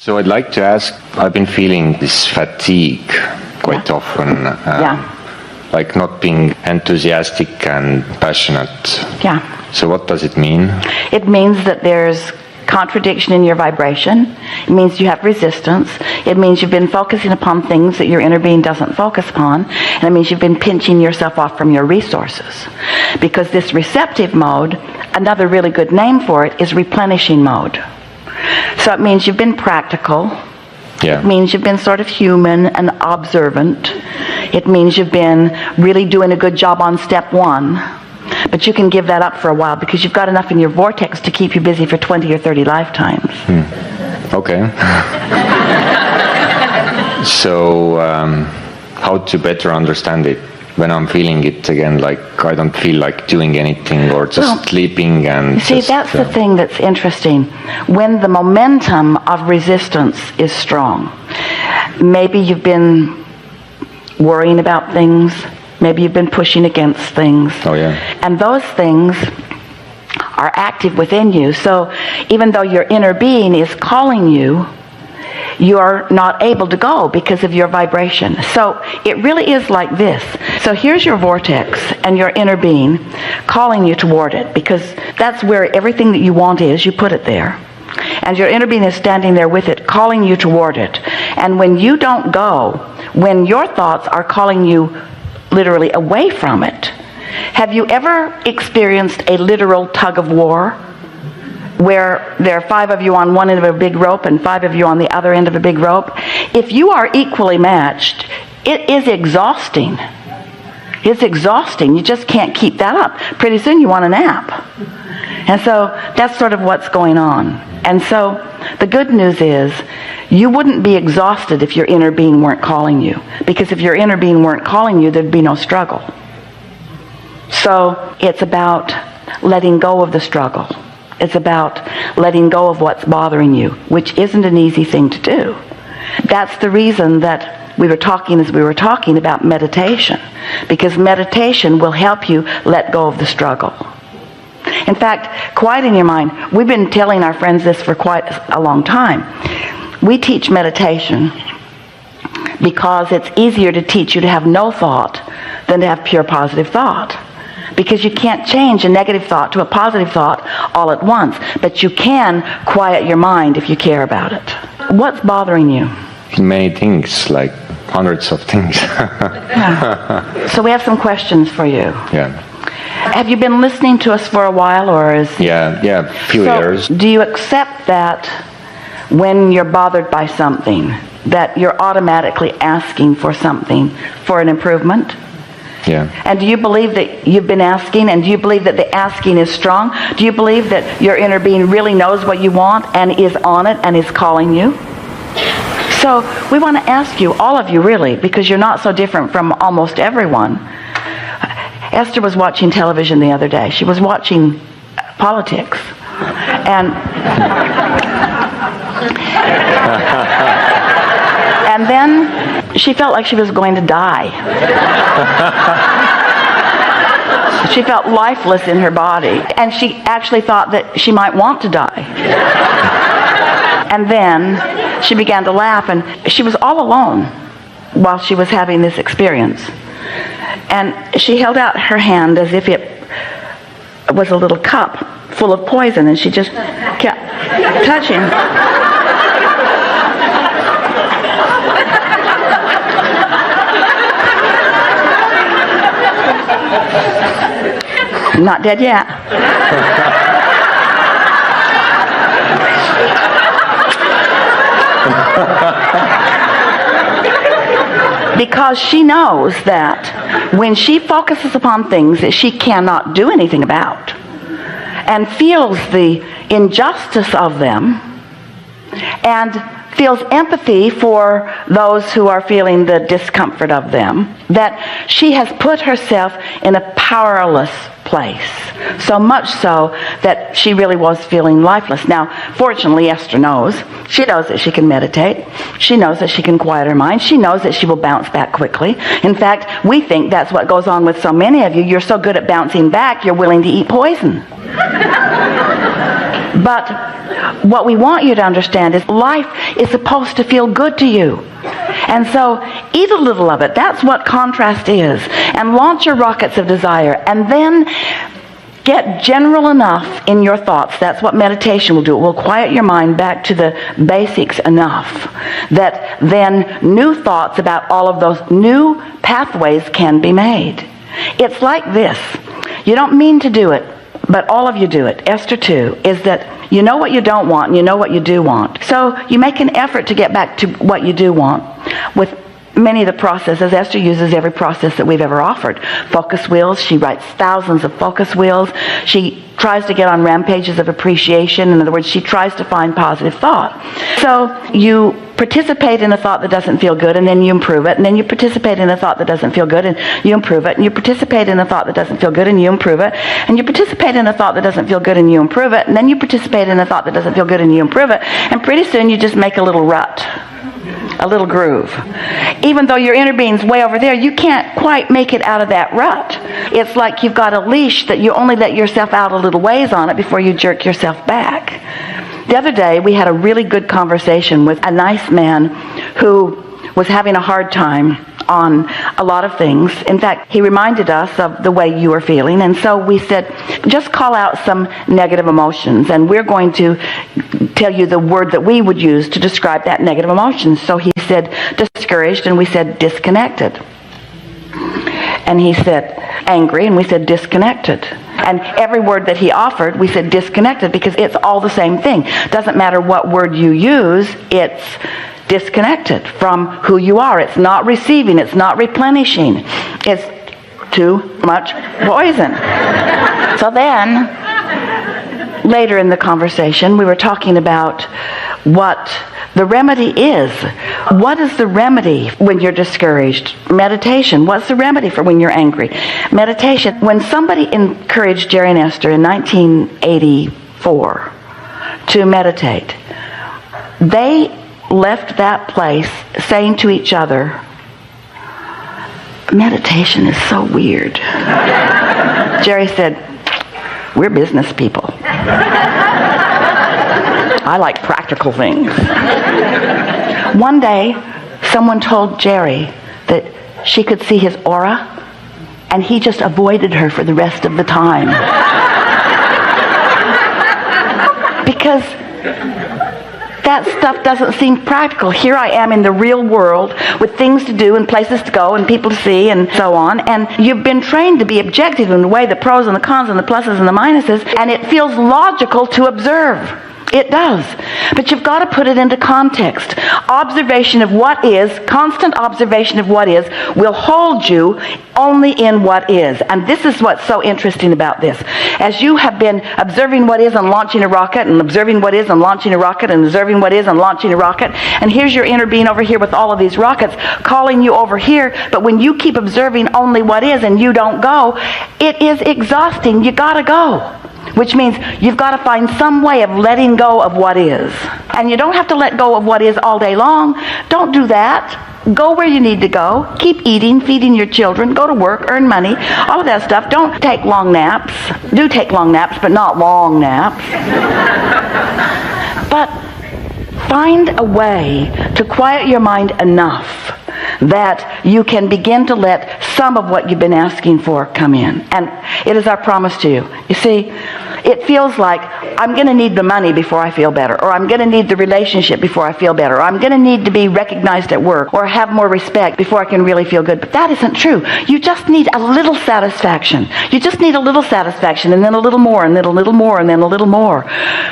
So I'd like to ask, I've been feeling this fatigue quite often. Like not being enthusiastic and passionate. Yeah. So what does it mean? It means that there's contradiction in your vibration. It means you have resistance. It means you've been focusing upon things that your inner being doesn't focus upon. And it means you've been pinching yourself off from your resources. Because this receptive mode, another really good name for it is replenishing mode. So it means you've been practical. Yeah. It means you've been sort of human and observant. It means you've been really doing a good job on step one. But you can give that up for a while because you've got enough in your vortex to keep you busy for 20 or 30 lifetimes. Okay. So how to better understand it when I'm feeling it again, like I don't feel like doing anything or just sleeping and... See, that's the thing that's interesting. When the momentum of resistance is strong, maybe you've been worrying about things, maybe you've been pushing against things. Oh, yeah. And those things are active within you. So even though your inner being is calling you, you are not able to go because of your vibration. So it really is like this. So here's your vortex and your inner being calling you toward it, because that's where everything that you want is. You put it there. And your inner being is standing there with it, calling you toward it. And when you don't go, when your thoughts are calling you literally away from it, have you ever experienced a literal tug of war? Where there are 5 of you on one end of a big rope and 5 of you on the other end of a big rope. If you are equally matched, it is exhausting. It's exhausting. You just can't keep that up. Pretty soon you want a nap. And so that's sort of what's going on. And so the good news is you wouldn't be exhausted if your inner being weren't calling you. Because if your inner being weren't calling you, there'd be no struggle. So it's about letting go of the struggle. It's about letting go of what's bothering you, which isn't an easy thing to do. That's the reason that we were talking about meditation, because meditation will help you let go of the struggle. In fact, quiet in your mind, we've been telling our friends this for quite a long time. We teach meditation because it's easier to teach you to have no thought than to have pure positive thought. Because you can't change a negative thought to a positive thought all at once. But you can quiet your mind if you care about it. What's bothering you? Many things, like hundreds of things. Yeah. So we have some questions for you. Yeah. Have you been listening to us for a while, or is... Yeah, a few years. Do you accept that when you're bothered by something, that you're automatically asking for something for an improvement? Yeah. And do you believe that you've been asking, and do you believe that the asking is strong? Do you believe that your inner being really knows what you want and is on it and is calling you? So we want to ask you, all of you really, because you're not so different from almost everyone. Esther was watching television the other day. She was watching politics. And then she felt like she was going to die. She felt lifeless in her body. And she actually thought that she might want to die. And then she began to laugh, and she was all alone while she was having this experience. And she held out her hand as if it was a little cup full of poison, and she just kept touching. Not dead yet. Because she knows that when she focuses upon things that she cannot do anything about and feels the injustice of them and feels empathy for those who are feeling the discomfort of them, that she has put herself in a powerless place. So much so that she really was feeling lifeless. Now, fortunately, Esther knows. She knows that she can meditate. She knows that she can quiet her mind. She knows that she will bounce back quickly. In fact, we think that's what goes on with so many of you. You're so good at bouncing back, you're willing to eat poison. But what we want you to understand is life is supposed to feel good to you. And so eat a little of it. That's what contrast is. And launch your rockets of desire. And then get general enough in your thoughts. That's what meditation will do. It will quiet your mind back to the basics enough that then new thoughts about all of those new pathways can be made. It's like this. You don't mean to do it, but all of you do it. Esther 2 is that you know what you don't want and you know what you do want. So you make an effort to get back to what you do want with many of the processes. Esther uses every process that we've ever offered. Focus wheels. She writes thousands of focus wheels. She tries to get on rampages of appreciation. In other words, she tries to find positive thought. So you participate in a thought that doesn't feel good, and then you improve it, and then you participate in a thought that doesn't feel good, and you improve it, and you participate in a thought that doesn't feel good, and you improve it, and you participate in a thought that doesn't feel good, and you improve it, and then you participate in a thought that doesn't feel good, and you improve it, and pretty soon you just make a little rut, a little groove. Even though your inner being's way over there, you can't quite make it out of that rut. It's like you've got a leash that you only let yourself out a little ways on it before you jerk yourself back. The other day, we had a really good conversation with a nice man who was having a hard time on a lot of things. In fact, he reminded us of the way you were feeling, and so we said, just call out some negative emotions, and we're going to tell you the word that we would use to describe that negative emotion. So he said discouraged, and we said disconnected. And he said angry, and we said disconnected. And every word that he offered, we said disconnected, because it's all the same thing. Doesn't matter what word you use, it's disconnected from who you are. It's not receiving. It's not replenishing. It's too much poison. So then, later in the conversation, we were talking about what the remedy is. What is the remedy when you're discouraged? Meditation. What's the remedy for when you're angry? Meditation. When somebody encouraged Jerry and Esther in 1984 to meditate, they left that place saying to each other, meditation is so weird. Jerry said, we're business people. I like practical things. One day, someone told Jerry that she could see his aura, and he just avoided her for the rest of the time. Because that stuff doesn't seem practical. Here I am in the real world with things to do and places to go and people to see and so on. And you've been trained to be objective in the way the pros and the cons and the pluses and the minuses, and it feels logical to observe. It does. But you've got to put it into context. Observation of what is, constant observation of what is, will hold you only in what is. And this is what's so interesting about this. As you have been observing what is and launching a rocket, and observing what is and launching a rocket, and observing what is and launching a rocket, and here's your inner being over here with all of these rockets calling you over here, but when you keep observing only what is and you don't go, it is exhausting. You got to go. Which means you've got to find some way of letting go of what is. And you don't have to let go of what is all day long. Don't do that. Go where you need to go. Keep eating, feeding your children, go to work, earn money, all of that stuff. Don't take long naps. Do take long naps, but not long naps. But find a way to quiet your mind enough that you can begin to let some of what you've been asking for come in. And it is our promise to you. You see, it feels like I'm going to need the money before I feel better, or I'm going to need the relationship before I feel better, or I'm going to need to be recognized at work, or have more respect before I can really feel good. But that isn't true. You just need a little satisfaction. You just need a little satisfaction, and then a little more, and then a little more, and then a little more.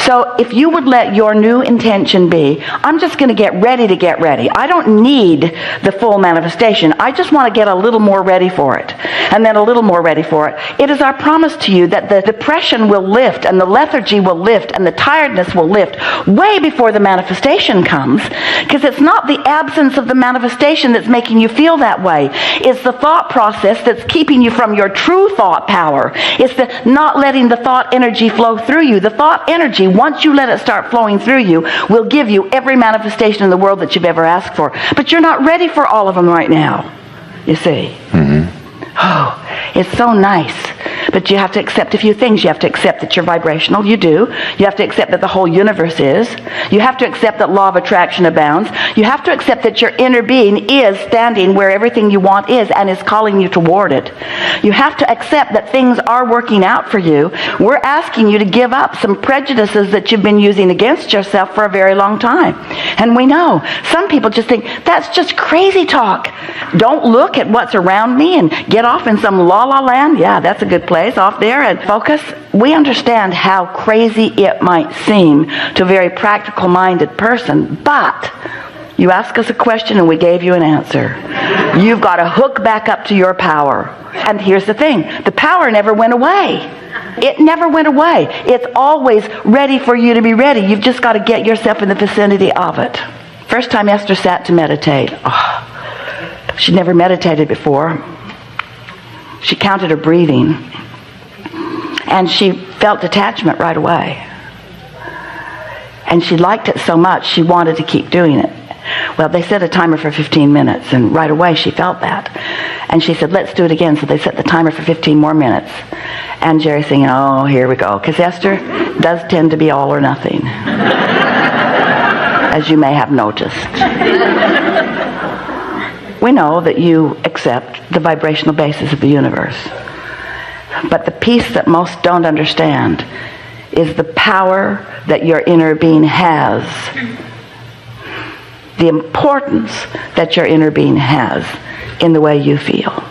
So if you would let your new intention be, I'm just going to get ready to get ready. I don't need the full manifestation. I just want to get a little more ready for it, and then a little more ready for it. It is our promise to you that the depression will lift, and the lethargy will lift, and the tiredness will lift way before the manifestation comes, because it's not the absence of the manifestation that's making you feel that way. It's the thought process that's keeping you from your true thought power. It's the not letting the thought energy flow through you. The thought energy, once you let it start flowing through you, will give you every manifestation in the world that you've ever asked for. But you're not ready for all of them right now, you see. Mm-hmm. Oh, it's so nice. But you have to accept a few things. You have to accept that you're vibrational. You do. You have to accept that the whole universe is. You have to accept that law of attraction abounds. You have to accept that your inner being is standing where everything you want is and is calling you toward it. You have to accept that things are working out for you. We're asking you to give up some prejudices that you've been using against yourself for a very long time. And we know. Some people just think, that's just crazy talk. Don't look at what's around me and get off in some la-la land. Yeah, that's a good place off there and focus. We understand how crazy it might seem to a very practical-minded person, but you ask us a question and we gave you an answer. You've got to hook back up to your power. And here's the thing. The power never went away. It never went away. It's always ready for you to be ready. You've just got to get yourself in the vicinity of it. First time Esther sat to meditate. She'd never meditated before. She counted her breathing. And she felt detachment right away. And she liked it so much, she wanted to keep doing it. Well, they set a timer for 15 minutes, and right away she felt that. And she said, let's do it again. So they set the timer for 15 more minutes. And Jerry's thinking, oh, here we go. Because Esther does tend to be all or nothing, as you may have noticed. We know that you accept the vibrational basis of the universe. But the piece that most don't understand is the power that your inner being has. The importance that your inner being has in the way you feel.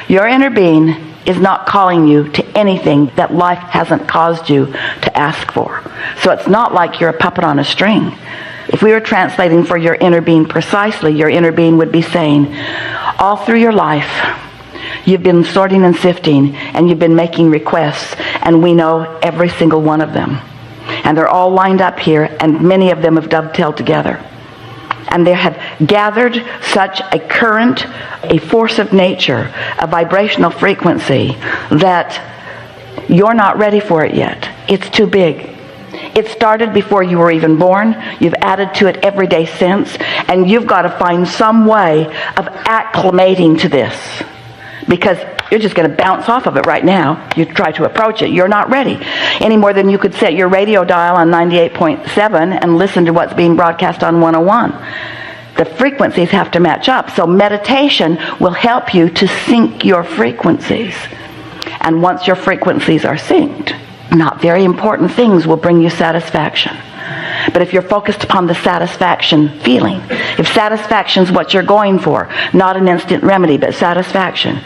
Your inner being is not calling you to anything that life hasn't caused you to ask for. So it's not like you're a puppet on a string. If we were translating for your inner being precisely, your inner being would be saying, all through your life, you've been sorting and sifting, and you've been making requests, and we know every single one of them. And they're all lined up here, and many of them have dovetailed together. And they have gathered such a current, a force of nature, a vibrational frequency, that you're not ready for it yet. It's too big. It started before you were even born. You've added to it every day since, and you've got to find some way of acclimating to this. Because you're just going to bounce off of it right now. You try to approach it. You're not ready. Any more than you could set your radio dial on 98.7 and listen to what's being broadcast on 101. The frequencies have to match up. So meditation will help you to sync your frequencies. And once your frequencies are synced, not very important things will bring you satisfaction. But if you're focused upon the satisfaction feeling, if satisfaction is what you're going for, not an instant remedy, but satisfaction,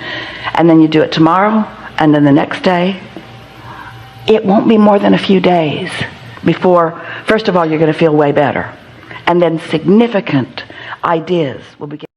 and then you do it tomorrow, and then the next day, it won't be more than a few days before, first of all, you're going to feel way better. And then significant ideas will begin.